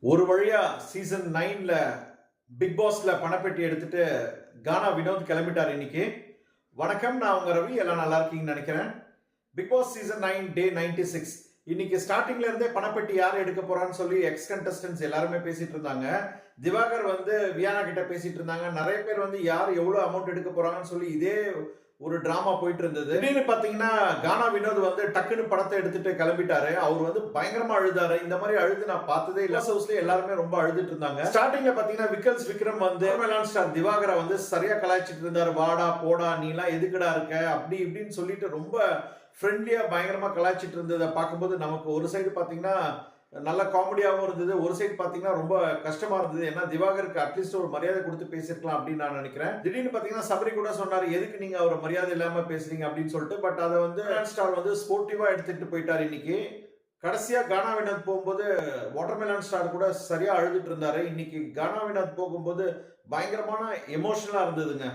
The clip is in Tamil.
ஒரு வழியா சீசன் 9ல பிக் பாஸ்ல பணப்பெட்டி எடுத்துட்டு கானா வினோத் கிளம்பிட்டார் இன்னைக்கு. வணக்கம், நான் உங்க ரவி. எல்லாம் நல்லா இருக்கீங்கன்னு நினைக்கிறேன். பிக் பாஸ் சீசன் 9 டே 96 இன்னைக்கு ஸ்டார்டிங்ல இருந்தே பணப்பெட்டி யார் எடுக்க போறான்னு சொல்லி எக்ஸ் கண்டஸ்டன்ஸ் எல்லாருமே பேசிட்டு இருந்தாங்க. திவாகர் வியானா கிட்ட பேசிட்டு இருந்தாங்க. நிறைய பேர் யார் எவ்வளவு அமௌண்ட் எடுக்க போறாங்கன்னு சொல்லி இதே ஒரு டிராமா போயிட்டு இருந்தது. திடீர்னு பாத்தீங்கன்னா கானா வினோத் டக்குன்னு படத்தை எடுத்துட்டு கிளம்பிட்டாரு. அவர் பயங்கரமா அழுதாரு. இந்த மாதிரி அழுது நான் பார்த்ததே இல்ல. ஹவுஸ்ல எல்லாருமே ரொம்ப அழுதுட்டு இருந்தாங்க. ஸ்டார்டிங்ல பாத்தீங்கன்னா விக்ரம் மேலான் ஸ்டார் திவாகரை சரியா கலாய்ச்சிட்டு இருந்தாரு. வாடா போடா, நீ எல்லாம் எதுக்குடா இருக்க, அப்படி இப்படின்னு சொல்லிட்டு ரொம்ப ஃப்ரெண்ட்லியா பயங்கரமா கலாய்ச்சிட்டு இருந்ததை பார்க்கும்போது நமக்கு ஒரு சைடு பாத்தீங்கன்னா நல்ல காமெடியாவும் இருந்தது, ஒரு சைடு பாத்தீங்கன்னா ரொம்ப கஷ்டமா இருந்தது. ஏன்னா திவாகருக்கு அட்லீஸ்ட் ஒரு மரியாதை கொடுத்து பேசிருக்கலாம் அப்படின்னு நான் நினைக்கிறேன். திடீர்னு பாத்தீங்கன்னா சபரி கூட சொன்னாரு, எதுக்கு நீங்க அவரை மரியாதை இல்லாம பேசுறீங்க அப்படின்னு சொல்லிட்டு. பட் அதை ஸ்டார் ஸ்போர்ட்டிவா எடுத்துட்டு போயிட்டாரு இன்னைக்கு. கடைசியா கானா வினோத் போகும்போது வாட்டர்மெலன் ஸ்டார் கூட சரியா அழுதுட்டு இருந்தாரு. இன்னைக்கு கானா வினோத் போகும்போது பயங்கரமான எமோஷனலா இருந்ததுங்க.